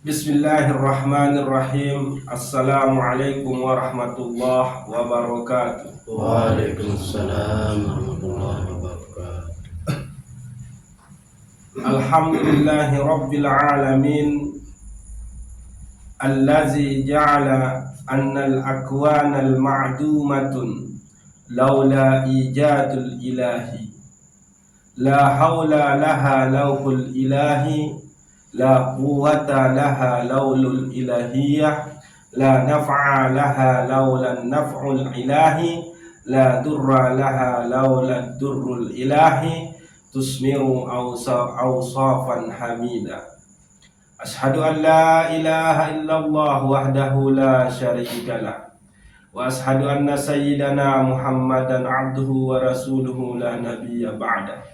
Bismillahirrahmanirrahim. Assalamualaikum warahmatullahi wabarakatuh. Waalaikumsalam warahmatullahi wabarakatuh. Alhamdulillahi rabbil alamin allazi ja'ala annal akwanal ma'dumatun laula ijadul ilahi la haula laha lauhul ilahi la quwwata laha laulul ilahiyah la naf'a laha laulan naf'ul ilahi la durra laha laulad durrul ilahi tusmiru awsafan hamida. Ashhadu an la ilaha illallah wahdahu la syarika lah wa ashhadu anna sayyidana Muhammadan abduhu wa rasuluhu la nabiyya ba'da.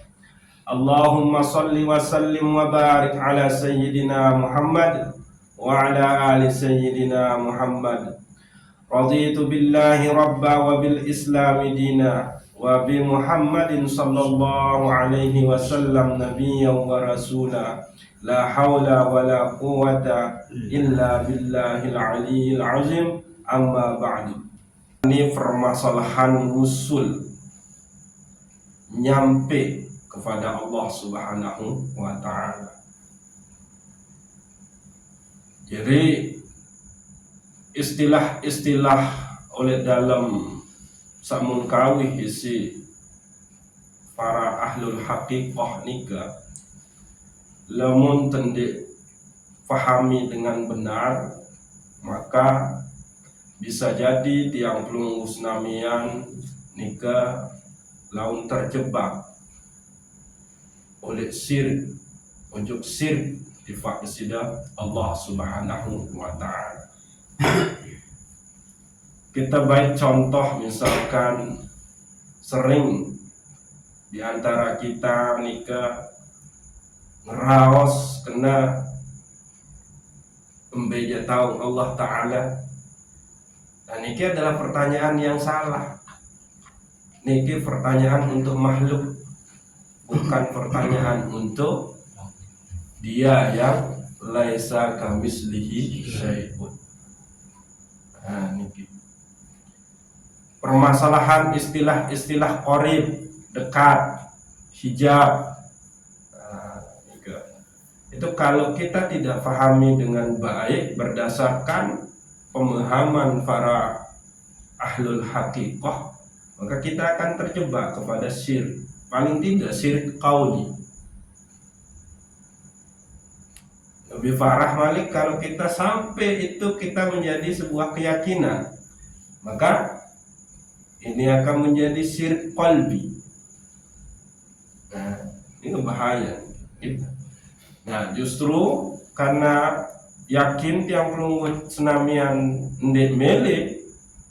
Allahumma salli wa sallim wa barik ala sayyidina Muhammad wa ala ali sayyidina Muhammad. Raditu billahi rabba wa bil islami dina wa bi Muhammadin sallallahu alaihi wasallam nabiyyan wa rasula. La hawla wa la quwwata illa billahil aliyyil azim. Amma ba'du. Ini permasalahan wusul, nyampe kepada Allah Subhanahu wa ta'ala. Jadi istilah-istilah oleh dalam samun kawih isi para ahlul haqiqah nika lamun tendik fahami dengan benar, maka bisa jadi tiang pelunggus namian nika laun terjebak oleh syirik, ujuk syirik tifak kesida Allah Subhanahu wa ta'ala. Kita baik contoh, misalkan sering di antara kita nikah ngeraos kena membeja tahu Allah Ta'ala. Dan ini adalah pertanyaan yang salah. Ini pertanyaan untuk makhluk, bukan pertanyaan untuk dia yang laisa kamislihi syai'un. Nah, niki permasalahan istilah-istilah qarib, dekat, hijab. Nah, itu kalau kita tidak pahami dengan baik berdasarkan pemahaman para ahlul haqiqah, maka kita akan terjebak kepada syirik. Paling tidak syirik qauli. Lebih parah Malik kalau kita sampai itu kita menjadi sebuah keyakinan, maka ini akan menjadi syirik qalbi. Nah, ini bahaya. Nah, justru karena yakin tiang pelunggut senamian ndek mele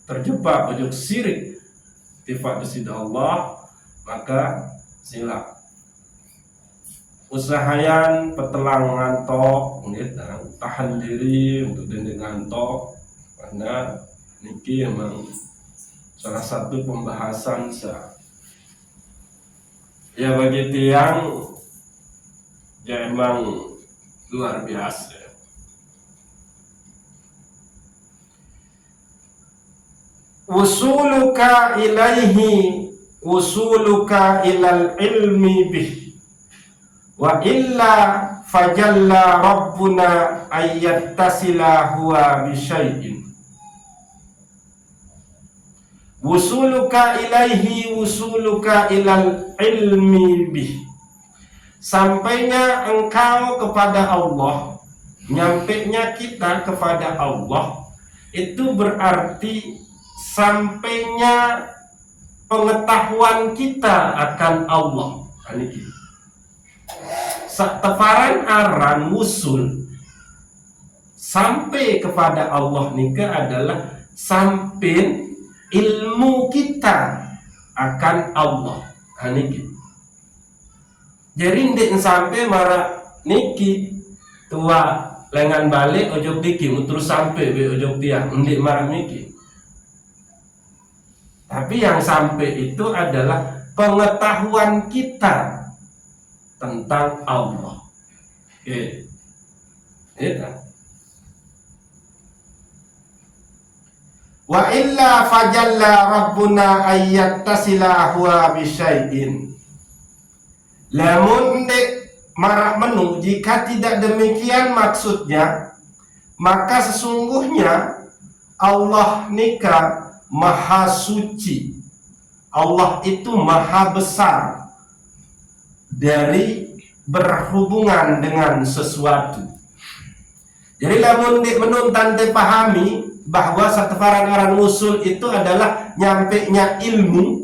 terjebak ojuk syirik tifat desida Allah, maka silap usahayan petelang ngantok, tahan diri untuk dendeng ngantok, karena niki emang salah satu pembahasan ya bagi tiang ya emang luar biasa. Usuluka ilaihi usuluka ilal ilmi bih wa illa fajalla rabbuna ayyattasila huwa bisyai'in. Wusuluka ilaihi wusuluka ilal ilmi bih, sampainya engkau kepada Allah, nyampainya kita kepada Allah, itu berarti sampainya pengetahuan kita akan Allah. Ini teparan aran wusul sampai kepada Allah nika adalah sampai ilmu kita akan Allah. Ini jadi ndik sampai marah niki tua lengan balik ojok diki terus sampai be ojok tiang ndik marah niki. Tapi yang sampai itu adalah pengetahuan kita tentang Allah. Oke. Wa illa fajalla rabbuna ayyattasila huwa bisyai'in. Lamun dek marak menu, jika tidak demikian maksudnya, maka sesungguhnya Allah nikah maha suci. Allah itu maha besar dari berhubungan dengan sesuatu. Jadi lamun dek menun tante pahami bahwa satafaran aran usul itu adalah nyampenya ilmu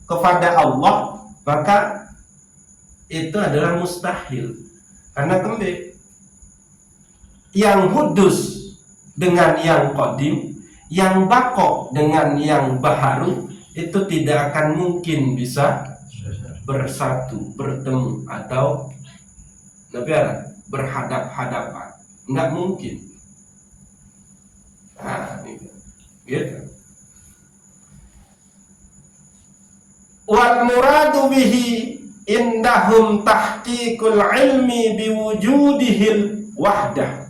kepada Allah, maka itu adalah mustahil. Karena kembali yang hudus dengan yang qadim, yang bako dengan yang baharu, itu tidak akan mungkin bisa bersatu, bertemu atau berhadap-hadapan. Nggak mungkin. Nah, ini gitu. Wal muradu bihi indahum tahqiqul ilmi biwujudihil wahdah.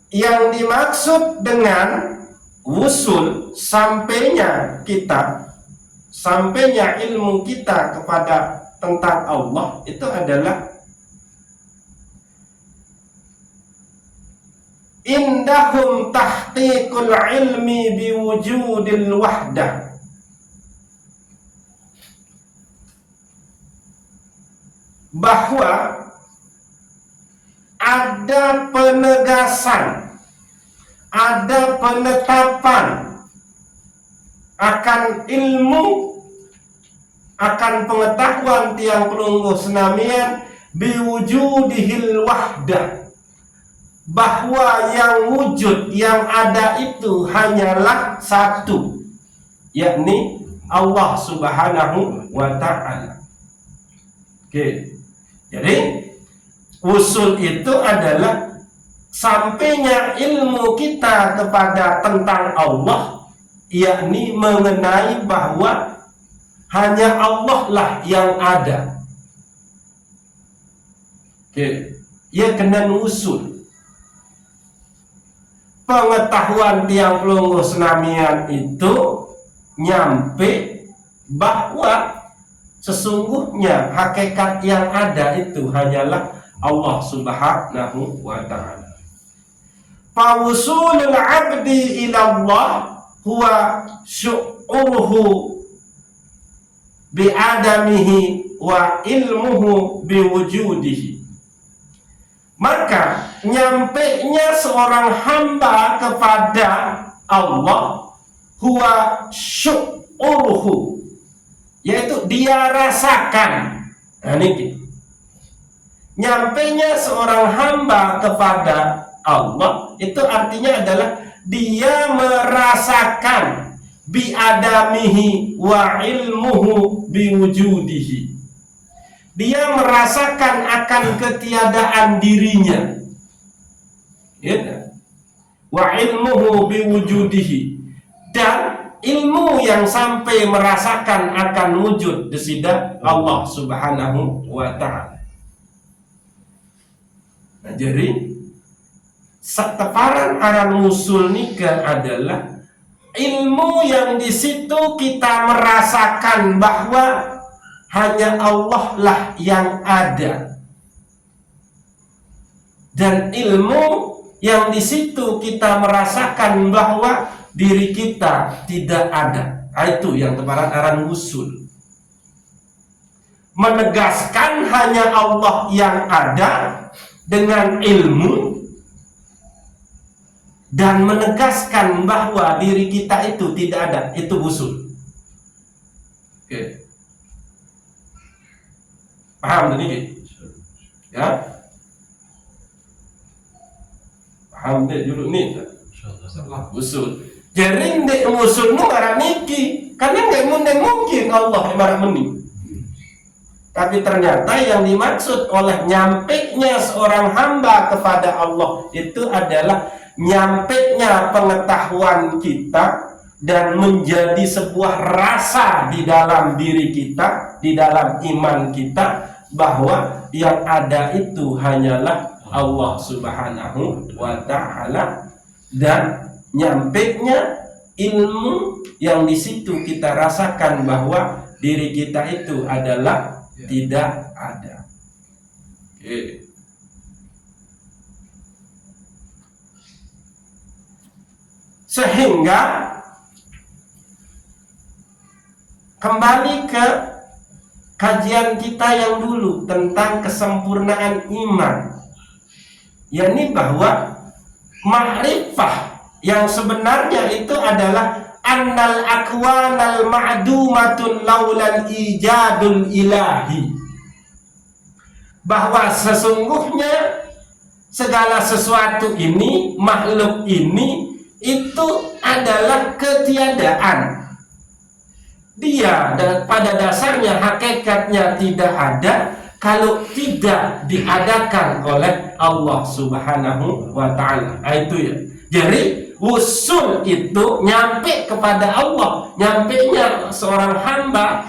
Yang dimaksud dengan wusul, sampainya ilmu kita kepada tentang Allah, itu adalah indahum tahqiqul ilmi biwujudil wahdah. Bahwa ada penegasan, ada penetapan akan ilmu, akan pengetahuan tiang pelungguh senamian biwujudihil wahdah, bahwa yang wujud, yang ada itu hanyalah satu, yakni Allah subhanahu wa ta'ala. Oke. Jadi usul itu adalah sampainya ilmu kita kepada tentang Allah, yakni mengenai bahwa hanya Allah lah yang ada. Oke. Ia kena usul. Pengetahuan tiang pelungguh senamian itu nyampe bahwa sesungguhnya hakikat yang ada itu hanyalah Allah subhanahu wa ta'ala. Fawusulul abdi ilallah huwa syu'uruhu bi'adamihi wa ilmuhu biwujudihi. Maka nyampenya seorang hamba kepada Allah huwa syu'uruhu, yaitu dia rasakan. Nah, ini nyampenya seorang hamba kepada Allah itu artinya adalah dia merasakan biadamihi wa ilmuhu biwujudihi. Dia merasakan akan ketiadaan dirinya, ya, wa ilmuhu biwujudihi, dan ilmu yang sampai merasakan akan wujud desida Allah subhanahu wa ta'ala. Nah, jadi sataparan aran usul nikah adalah ilmu yang di situ kita merasakan bahwa hanya Allah lah yang ada, dan ilmu yang di situ kita merasakan bahwa diri kita tidak ada. Itu yang teparan aran usul. Menegaskan hanya Allah yang ada dengan ilmu, dan menegaskan bahwa diri kita itu tidak ada. Itu usul. Oke. Paham tadi? Ya? Paham deh dulu nih. Usul. Jadi ndek usul nu arah niki, karena ndek mungkin Allah ibarat meni. Tapi ternyata yang dimaksud oleh nyampenya seorang hamba kepada Allah itu adalah nyampenya pengetahuan kita dan menjadi sebuah rasa di dalam diri kita, di dalam iman kita, bahwa yang ada itu hanyalah Allah subhanahu wa ta'ala, dan nyampenya ilmu yang di situ kita rasakan bahwa diri kita itu adalah tidak ada. Sehingga kembali ke kajian kita yang dulu tentang kesempurnaan iman, yakni bahwa ma'rifah yang sebenarnya itu adalah annal akwanal ma'dumatun laulal ijadul ilahi, bahwa sesungguhnya segala sesuatu ini, makhluk ini itu adalah ketiadaan. Dia pada dasarnya hakikatnya tidak ada kalau tidak diadakan oleh Allah Subhanahu wa ta'ala. Itu ya. Jadi usul itu nyampe kepada Allah, nyampenya seorang hamba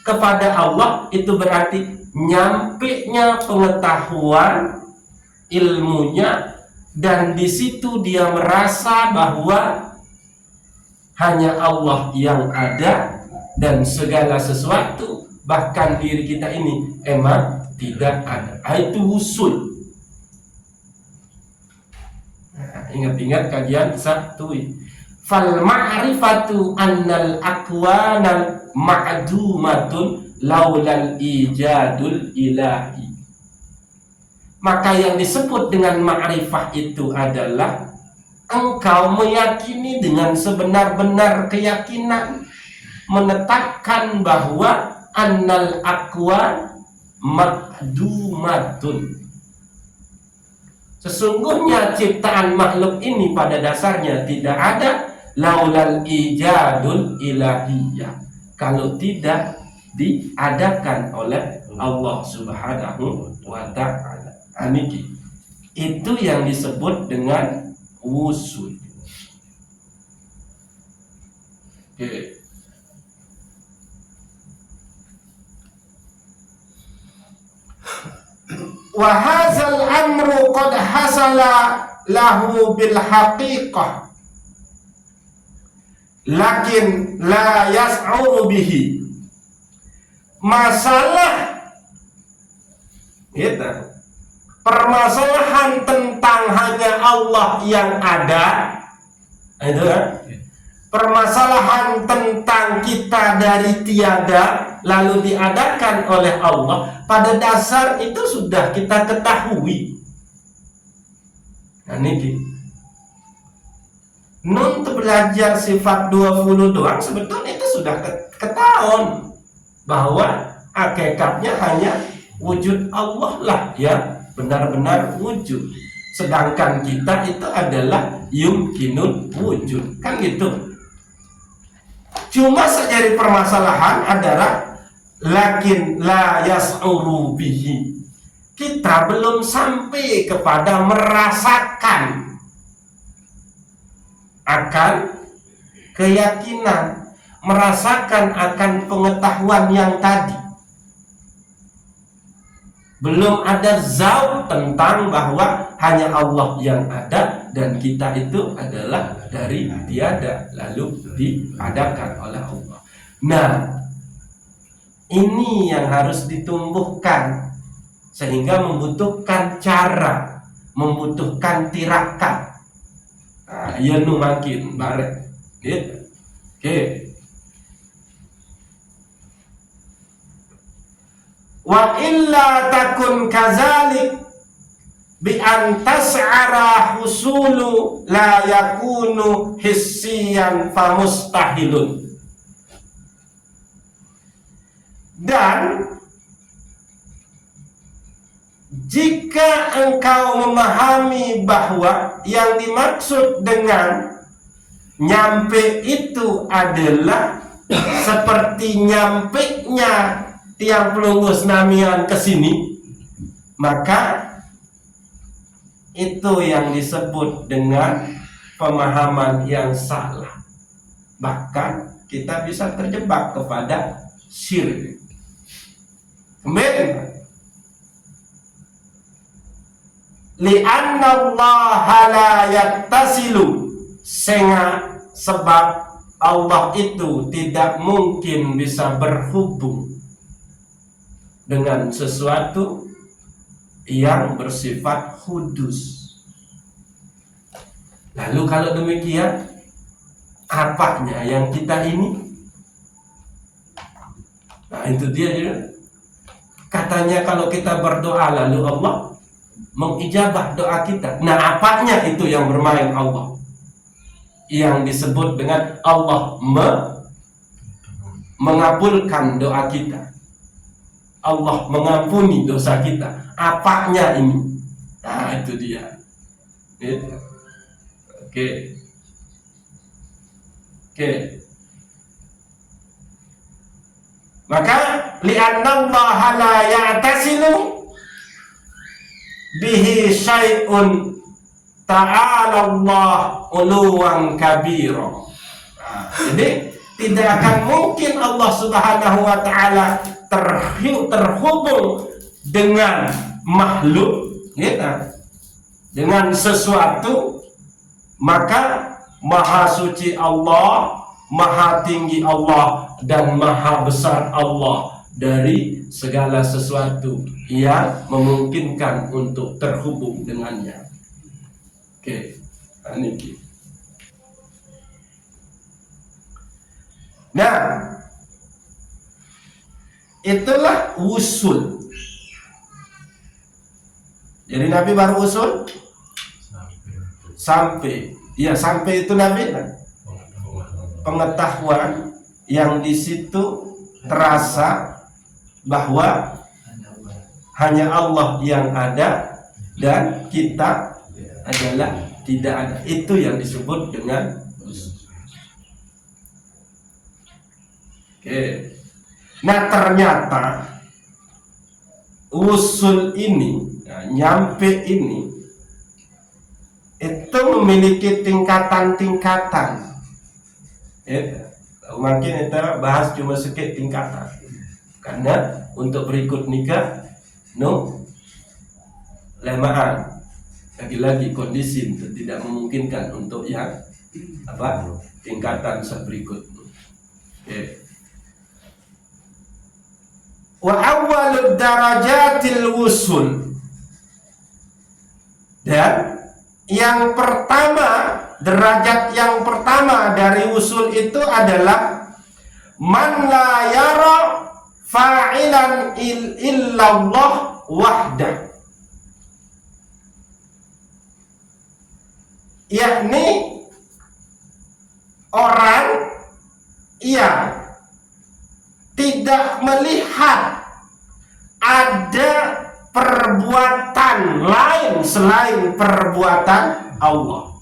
kepada Allah itu berarti nyampenya pengetahuan ilmunya, dan di situ dia merasa bahwa hanya Allah yang ada dan segala sesuatu bahkan diri kita ini emang tidak ada. Itu usul. Ingat-ingat kajian Satui. Fal ma'rifatu annal akwanal ma'dumatun laulal ijadul ilahi. Maka yang disebut dengan ma'rifah itu adalah engkau meyakini dengan sebenar-benar keyakinan, menetapkan bahwa annal akwan ma'dumatun, sesungguhnya ciptaan makhluk ini pada dasarnya tidak ada, laulal ijadul ilahiyah, kalau tidak diadakan oleh Allah Subhanahu wa ta'ala. Aniki itu yang disebut dengan wusul. Oke. Wa hadzal amru qad hasala lahu bil haqiqah lakin la yas'uru bihi. Masalah gitu, permasalahan tentang hanya Allah yang ada, itu kan? Permasalahan tentang kita dari tiada lalu diadakan oleh Allah, pada dasar itu sudah kita ketahui. Nah ini nun belajar sifat 20 doang sebetulnya itu sudah ketahuan bahwa hakikatnya hanya wujud Allah lah ya, benar-benar wujud. Sedangkan kita itu adalah yumkinul wujud, kan gitu. Cuma sejadi permasalahan adalah lakin la yas'uru bihi. Kita belum sampai kepada merasakan akan keyakinan, merasakan akan pengetahuan yang tadi. Belum ada zauq tentang bahwa hanya Allah yang ada dan kita itu adalah dari tiada lalu diadakan oleh Allah. Nah, ini yang harus ditumbuhkan sehingga membutuhkan cara, membutuhkan tirakat. Nah, ya nu makin bareng. Gitu. Oke. Wa illa takun kazalik bi an tas'ara husulu la yakunu hissiyan fa mustahilun. Dan jika engkau memahami bahwa yang dimaksud dengan nyampe itu adalah seperti nyampenya tiang pelunggus namian ke sini, maka itu yang disebut dengan pemahaman yang salah. Bahkan kita bisa terjebak kepada syirik. Kemudian li'anna Allah la yattasilu sebab Allah itu tidak mungkin bisa berhubung dengan sesuatu yang bersifat hudus. Lalu kalau demikian, apanya yang kita ini? Nah itu dia juga. Katanya kalau kita berdoa lalu Allah mengijabah doa kita. Nah apanya itu yang bermain Allah? Yang disebut dengan Allah mengabulkan doa kita, Allah mengampuni dosa kita. Apanya ini? Nah itu dia. Oke. Maka li'anna Allah la ya'tasilu bihi syai'un ta'ala Allah uluwan kabira. Jadi tidak akan mungkin Allah Subhanahu wa taala terhubung dengan makhluk, ya, dengan sesuatu. Maka maha suci Allah, maha tinggi Allah, dan maha besar Allah dari segala sesuatu yang memungkinkan untuk terhubung dengannya. Oke, ini. Nah, itulah wusul. Jadi Nabi baru usul sampai. Ya, sampai itu Nabi pengetahuan yang di situ terasa bahwa hanya Allah yang ada dan kita adalah tidak ada. Itu yang disebut dengan usul. Oke. Nah ternyata usul ini, nyampe ini, itu memiliki tingkatan-tingkatan. Mungkin kita bahas cuma sedikit tingkatan. Karena untuk berikut nikah, lemaan. Lagi-lagi kondisi tidak memungkinkan untuk yang tingkatan berikut. Wa awwalud darajatil wusul. Dan yang pertama, derajat yang pertama dari usul itu adalah man la yara fa'ilan illallah wahdah. Yakni orang yang tidak melihat ada perbuatan lain selain perbuatan Allah.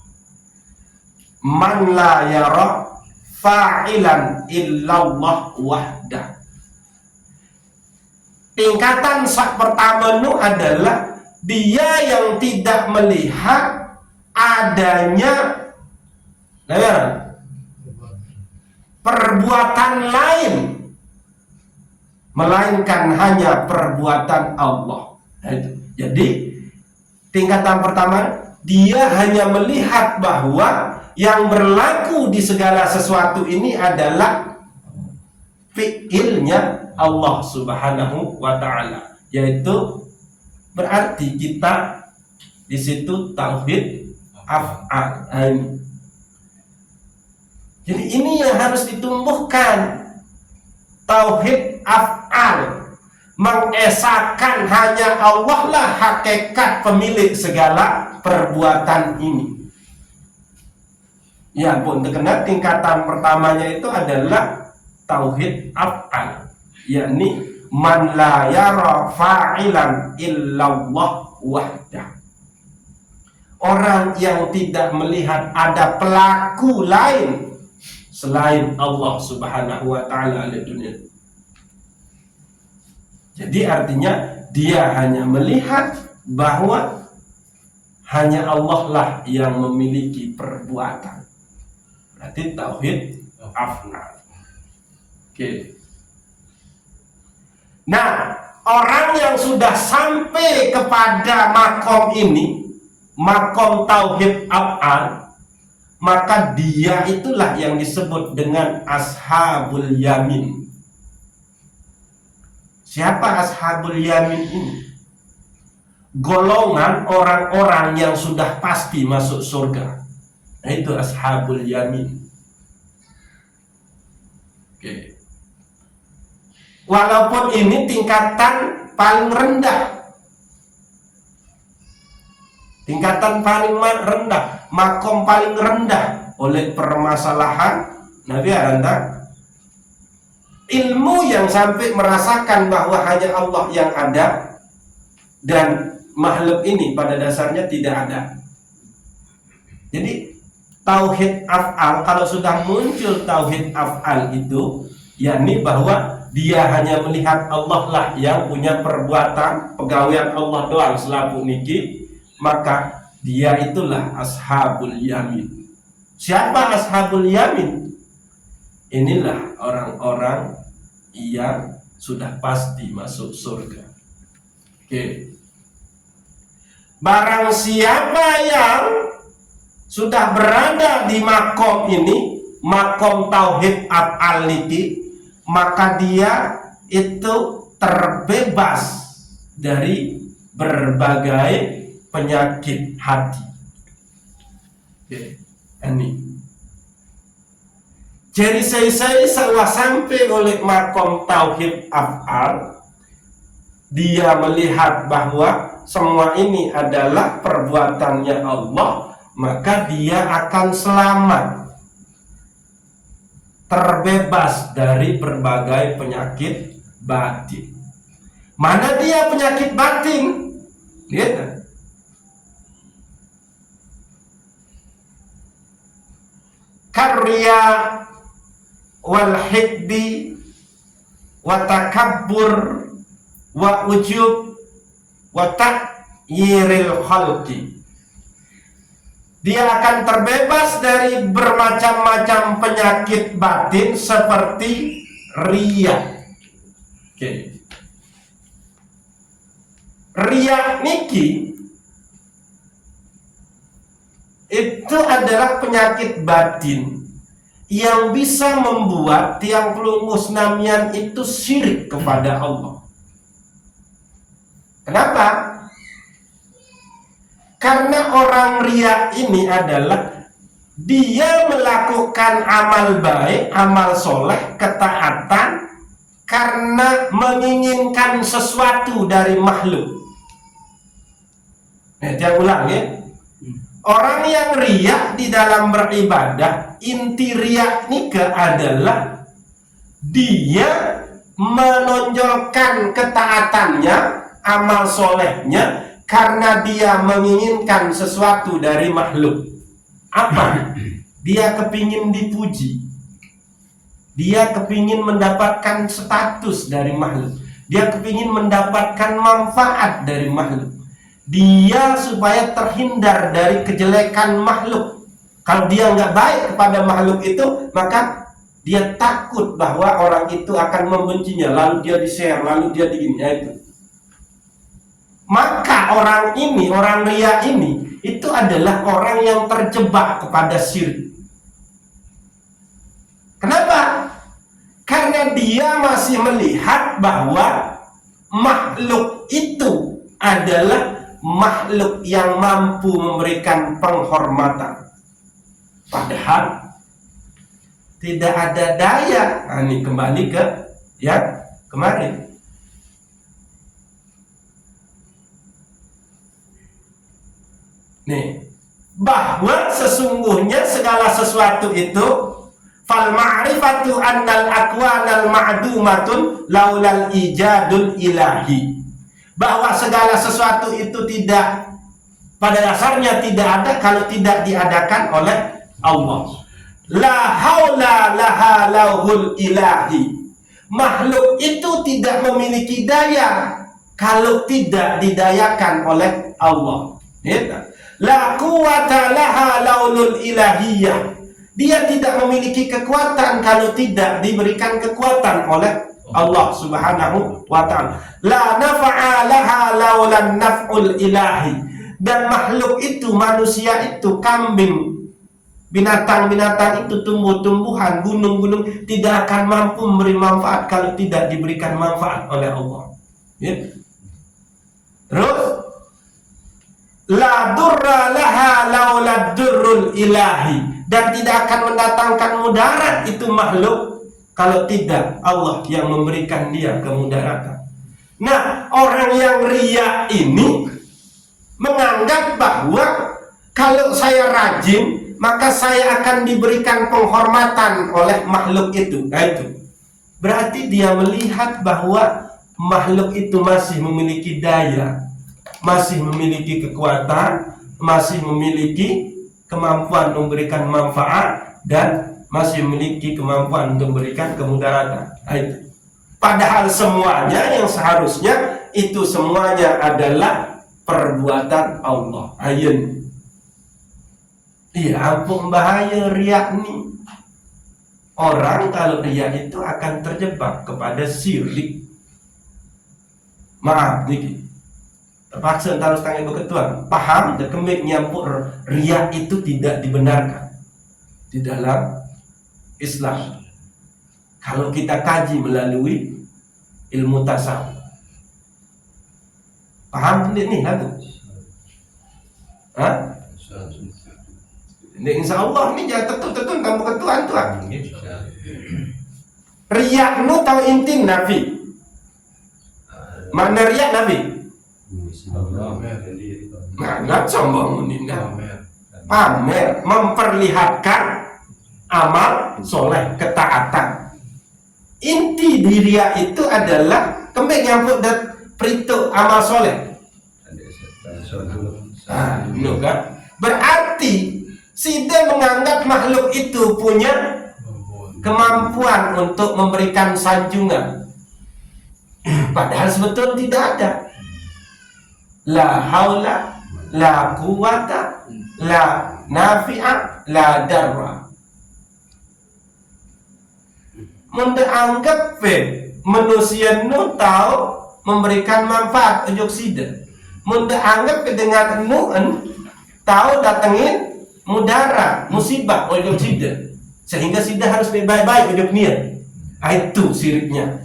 Man la yara fa'ilan illallah wahdah. Tingkatan pertama itu adalah dia yang tidak melihat adanya perbuatan lain melainkan hanya perbuatan Allah. Jadi tingkatan pertama, dia hanya melihat bahwa yang berlaku di segala sesuatu ini adalah fi'ilnya Allah Subhanahu wa taala, yaitu berarti kita di situ tauhid af'al. Jadi ini yang harus ditumbuhkan, tauhid af'al, mengesahkan hanya Allah lah hakikat pemilik segala perbuatan ini. Ya pun terkena tingkatan pertamanya itu adalah tauhid af'al, yakni man la yara fa'ilan illallah wahdah. Orang yang tidak melihat ada pelaku lain selain Allah Subhanahu wa taala di dunia. Jadi artinya dia hanya melihat bahwa hanya Allah lah yang memiliki perbuatan. Berarti tauhid af'al. Oke. Nah, orang yang sudah sampai kepada makom ini, makom tauhid af'al, maka dia itulah yang disebut dengan ashabul yamin. Siapa ashabul yamin ini? Golongan orang-orang yang sudah pasti masuk surga. Nah, itu ashabul yamin. Oke. Walaupun ini tingkatan paling rendah. Tingkatan paling rendah, makom paling rendah oleh permasalahan Nabi Aranda. Ilmu yang sampai merasakan bahwa hanya Allah yang ada dan makhluk ini pada dasarnya tidak ada. Jadi tauhid af'al, kalau sudah muncul tauhid af'al itu, yakni bahwa dia hanya melihat Allah lah yang punya perbuatan, pegawaian Allah doang selaku niki, maka dia itulah ashabul yamin. Siapa ashabul yamin? Inilah orang-orang yang sudah pasti masuk surga. Oke. Barang siapa yang sudah berada di makom ini, makom tauhid af'al niki, maka dia itu terbebas dari berbagai penyakit hati. Oke, ini. Jadi saya sampai oleh makom tauhid af'al, dia melihat bahwa semua ini adalah perbuatannya Allah, maka dia akan selamat, terbebas dari berbagai penyakit batin. Mana dia penyakit batin? Lihat. Karya wal hikdi wa takabbur wa ujub wa ta'yiril khalqi. Dia akan terbebas dari bermacam-macam penyakit batin seperti riya. Oke. Riya niki itu adalah penyakit batin yang bisa membuat tiang pelungus namian itu syirik kepada Allah. Kenapa? Karena orang riya ini adalah dia melakukan amal baik, amal soleh, ketaatan karena menginginkan sesuatu dari makhluk. Nah, dia ulang ya. Orang yang riya di dalam beribadah, inti riya nika adalah dia menonjolkan ketaatannya, amal solehnya, karena dia menginginkan sesuatu dari makhluk. Apa? Dia kepingin dipuji. Dia kepingin mendapatkan status dari makhluk. Dia kepingin mendapatkan manfaat dari makhluk. Dia supaya terhindar dari kejelekan makhluk. Kalau dia nggak baik kepada makhluk itu, maka dia takut bahwa orang itu akan membencinya, lalu dia di-share, lalu dia digini, itu. Maka orang ini, orang riya ini, itu adalah orang yang terjebak kepada syirik. Kenapa? Karena dia masih melihat bahwa makhluk itu adalah makhluk yang mampu memberikan penghormatan. Padahal tidak ada daya. Nah, ini kembali ke ya kemarin. Nih, bahwa sesungguhnya segala sesuatu itu fal ma'rifatu annal aqwanal ma'dumatun laulal ijadul ilahi. Bahwa segala sesuatu itu tidak, pada dasarnya tidak ada kalau tidak diadakan oleh Allah. La haula laha lauhul ilahi. Makhluk itu tidak memiliki daya kalau tidak didayakan oleh Allah. La quwwata laha laulul ilahiyah. Dia tidak memiliki kekuatan kalau tidak diberikan kekuatan oleh Allah subhanahu wa ta'ala. La nafa'a laha laulan naf'ul ilahi. Dan makhluk itu, manusia itu, kambing Binatang-binatang itu, tumbuh-tumbuhan, gunung-gunung tidak akan mampu memberi manfaat kalau tidak diberikan manfaat oleh Allah. Ya. Terus la durra laha laula durrul ilahi, dan tidak akan mendatangkan mudarat itu makhluk kalau tidak Allah yang memberikan dia kemudaratan. Nah, orang yang riya ini menganggap bahwa kalau saya rajin maka saya akan diberikan penghormatan oleh makhluk itu. Nah, itu berarti dia melihat bahwa makhluk itu masih memiliki daya, masih memiliki kekuatan, masih memiliki kemampuan memberikan manfaat, dan masih memiliki kemampuan untuk memberikan kemudaratan. Nah, itu. Padahal semuanya yang seharusnya itu semuanya adalah perbuatan Allah. Ayun. Iya, ampun bahaya riak nih. Orang kalau riak itu akan terjebak kepada syirik. Maaf nih. Terpaksa harus tangan berketuan. Paham dan kembali nyampur riak itu tidak dibenarkan di dalam Islam. Kalau kita kaji melalui ilmu tasawuf. Paham ini lagu? Hah? Ini insya Allah ini jangan tentu tanpa ketuan tuan. Riak nu tahu inti nabi. Mana riak nabi? Nggak sombong ini. Pamer, memperlihatkan amal soleh, ketaatan. Inti diriya itu adalah kembali nyambut dan perintah amal soleh. Kan? Berarti Sida menganggap makhluk itu punya kemampuan untuk memberikan sanjungan. Padahal sebetulnya tidak ada. La haula, la quwata, la nafi'a, la darra. Menganggap manusia nu tahu memberikan manfaat untuk Sida. Menganggap dengan nu'en tahu datengin mudara, musibah untuk Sida, sehingga Sida harus baik-baik untuk niat. Itu siriknya.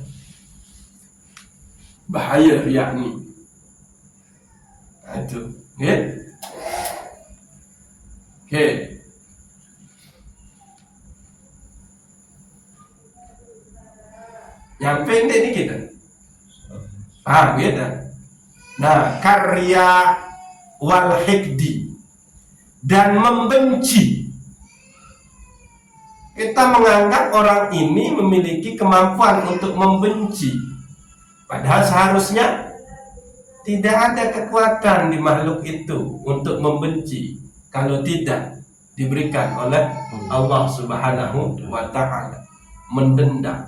Bahaya yakni. Itu. Oke. Yang pendek ini kita. Paham ya? Nah, karya wal hikdi dan membenci. Kita menganggap orang ini memiliki kemampuan untuk membenci. Padahal seharusnya tidak ada kekuatan di makhluk itu untuk membenci kalau tidak diberikan oleh Allah Subhanahu wa ta'ala. Mendendam.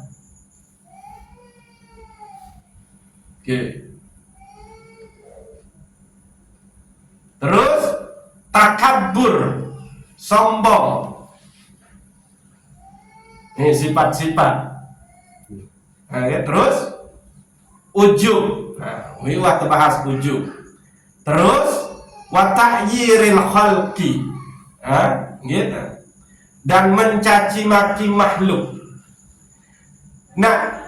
Oke. Terus takabur, sombong. Ini sifat-sifat. Nah, ya, terus ujub. Nah, ini waktu bahas ujub. Terus watahyiril khalqi. Nah, gitu. Dan mencaci maki makhluk. Nah,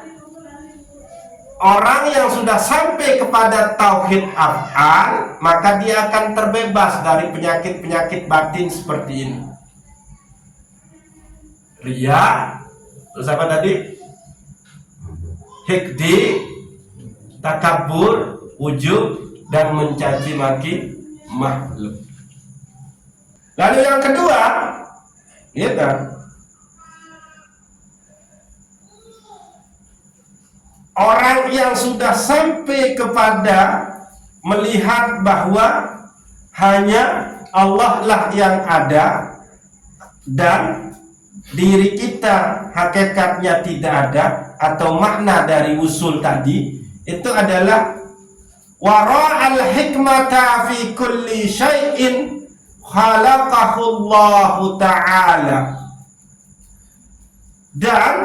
orang yang sudah sampai kepada tauhid af'al, maka dia akan terbebas dari penyakit-penyakit batin seperti ini. Riya, terus apa tadi? Hikdi, takabur, ujub, dan mencaci maki makhluk. Lalu yang kedua, gitu. Orang yang sudah sampai kepada melihat bahwa hanya Allah lah yang ada dan diri kita hakikatnya tidak ada, atau makna dari usul tadi itu adalah wara'al hikmata fi kulli syai'in khalaqahu Allah ta'ala, dan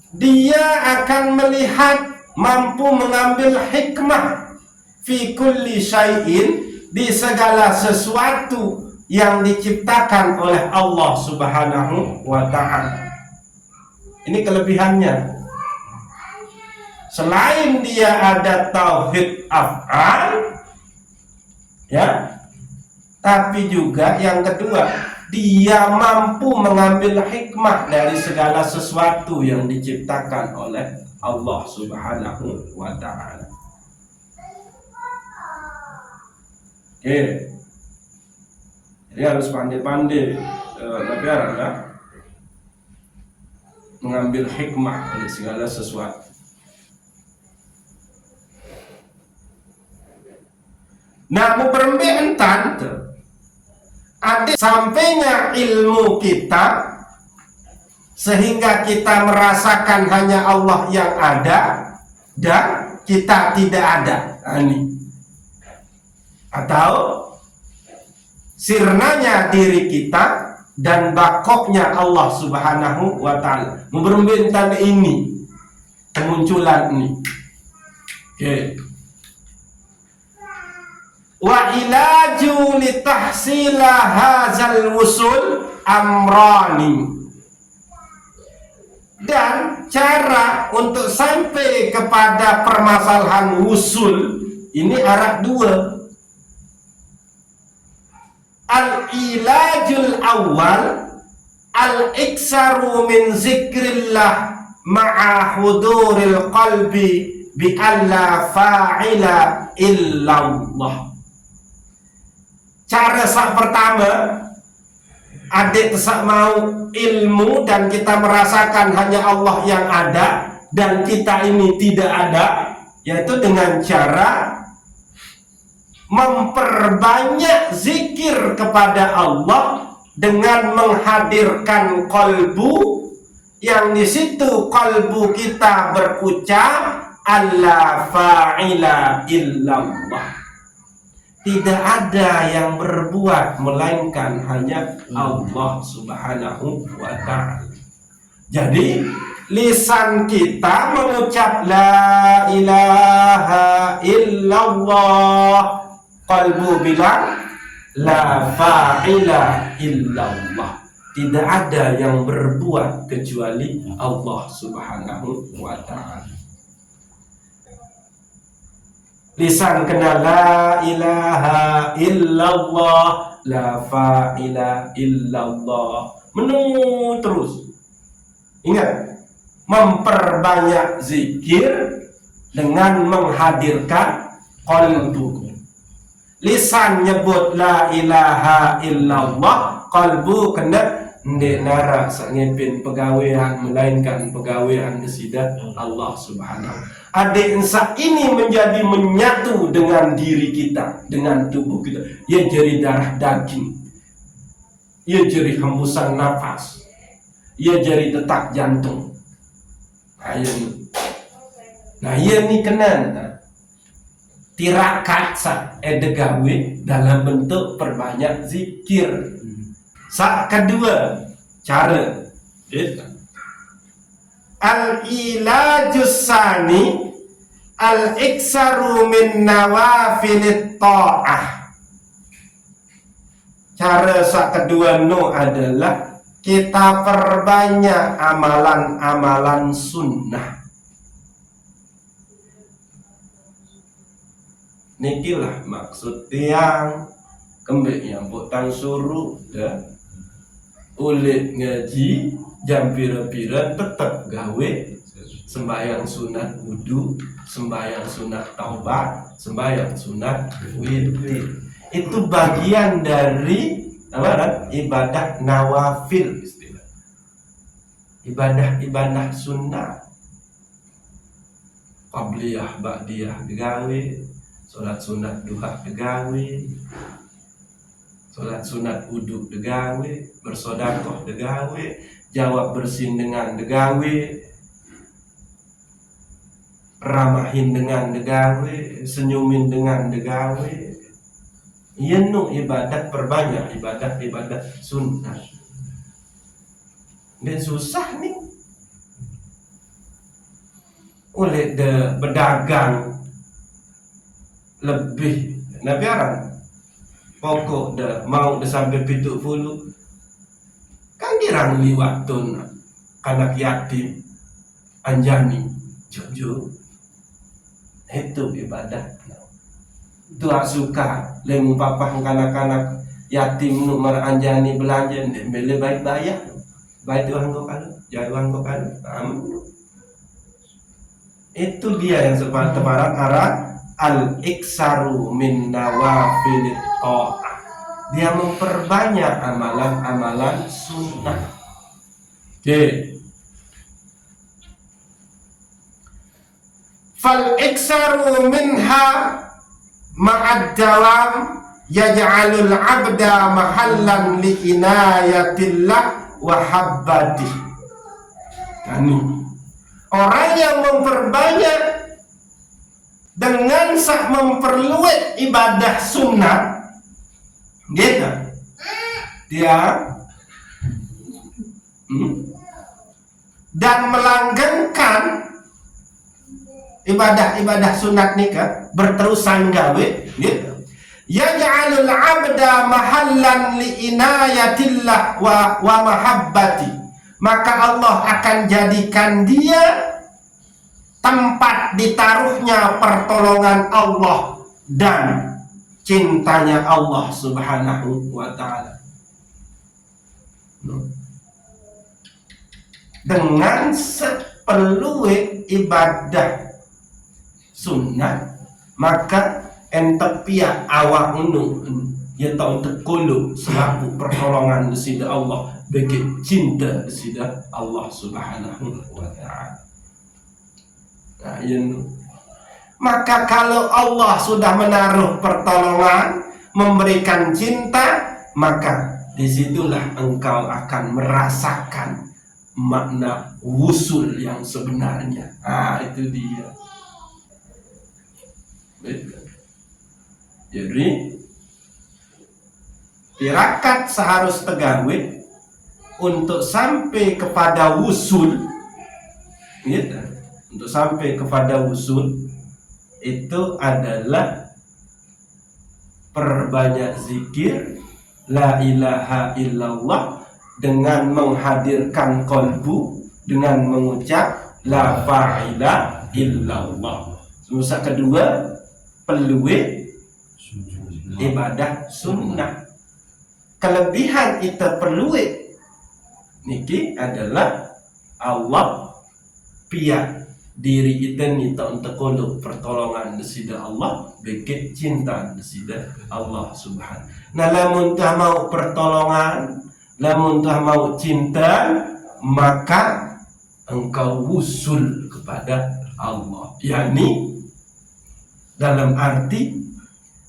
dia akan melihat, mampu mengambil hikmah fi kulli syai'in, di segala sesuatu, yang diciptakan oleh Allah Subhanahu wa ta'ala. Ini kelebihannya. Selain dia ada tauhid af'al, ya, tapi juga yang kedua, dia mampu mengambil hikmah dari segala sesuatu yang diciptakan oleh Allah Subhanahu wa ta'ala. Oke. Jadi harus pandai-pandai negara ya, mengambil hikmah dari segala sesuatu. Nah, muperembean ada sampainya ilmu kita sehingga kita merasakan hanya Allah yang ada dan kita tidak ada. Ini atau sirnanya diri kita dan bakoknya Allah Subhanahu wa ta'ala. Muperembean ini kemunculan ini. Oke. Wa ilaju litahsila hazal wusul amrani, dan cara untuk sampai kepada permasalahan wusul ini arah dua. Al-ilajul awal al-iksaru min zikrillah ma'a huduril qalbi bi alla fa'ila illallah. Cara sak pertama, adik tesak mau ilmu dan kita merasakan hanya Allah yang ada dan kita ini tidak ada, yaitu dengan cara memperbanyak zikir kepada Allah dengan menghadirkan qalbu, yang di situ qalbu kita berucap alla fa'ila illallah. Tidak ada yang berbuat melainkan hanya Allah Subhanahu wa ta'ala. Jadi lisan kita mengucap la ilaha illallah, qalbu bilang la fa'ila illallah. Tidak ada yang berbuat kecuali Allah Subhanahu wa ta'ala. Lisan kena la ilaha illallah, la fa'ila illallah, menunggu terus. Ingat, memperbanyak zikir dengan menghadirkan qalbu. Lisan nyebut la ilaha illallah, qalbu kena ndek nara sangipin pegawaian melainkan pegawaian kesidat Allah Subhanahu. Adik insa ini menjadi menyatu dengan diri kita, dengan tubuh kita. Ia jadi darah daging, ia jadi hembusan nafas, ia jadi detak jantung. Nah ini kena tirakat sa edegawe dalam bentuk perbanyak zikir. Sak kedua cara al-ilajus sani al-iksaru min nawafilit ta'ah. Cara sak kedua adalah kita perbanyak amalan-amalan sunnah. Nikilah maksud tiang kembali yang potang suruh dah ulit ngaji jam pira-pira tetap gawe sembahyang sunat wudu, sembahyang sunat taubat, sembahyang sunat witir. Itu bagian dari apa? Ibadah nawafil, istilah. Ibadah sunnah. Qabliyah, ba'diyah digawe, salat sunat duha digawe, salat sunat wudu digawe, bersedekah digawe, jawab bersin dengan digawe, ramahin dengan digawe, senyumin dengan digawe. Yenu ibadat perbanyak ibadat sunnah. Dan susah nih oleh berdagang lebih nabiaran pokok dah mau dah sampai 70 kan kirang liwatun anak yatim anjani jujur itu ibadah tu suka lemu papa kanak-kanak yatim nu anjani belanja beli baik bayar baik tuhan kau kan jangan kau kan itu dia yang tepat arah al-iksaru min nawafil ta'ah. Dia memperbanyak amalan-amalan sunnah. Oke. Fal iksaru minha ma'ad dalam yaj'alul 'abda mahallan li inayatillah wa habbatih. Kami orang yang memperbanyak dengan memperluas ibadah sunnah gitu dia dan melanggengkan ibadah-ibadah sunat nikah berterusan gawe gitu yaj'alul 'abda mahallan li inayatillah wa mahabbati, maka Allah akan jadikan dia tempat ditaruhnya pertolongan Allah dan cintanya Allah Subhanahu wa ta'ala. Dengan sepeluit ibadah sunnah maka entepia awak unu ya tahu tekulu selaku pertolongan dari Allah bagi cinta dari Allah Subhanahu wa ta'ala. Nah, maka kalau Allah sudah menaruh pertolongan, memberikan cinta, maka disitulah engkau akan merasakan makna wusul yang sebenarnya. Itu dia. Jadi tirakat seharus tegawe untuk sampai kepada wusul, gitu. Untuk sampai kepada wusul itu adalah perbanyak zikir la ilaha illallah dengan menghadirkan kolbu dengan mengucap la fa'ila illallah. Terus kedua peluit ibadah sunnah. Kelebihan itu peluit niki adalah Allah pihak diri kita minta untuk kolok pertolongan desida Allah beki cinta desida Allah Subhanahu. Nah lamun tah mau pertolongan, lamun tah mau cinta, maka engkau wusul kepada Allah, yakni dalam arti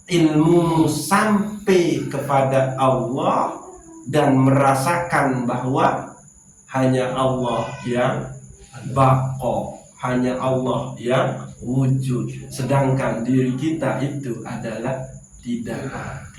ilmu sampai kepada Allah dan merasakan bahwa hanya Allah yang baqa, hanya Allah yang wujud, sedangkan diri kita itu adalah tidak ada.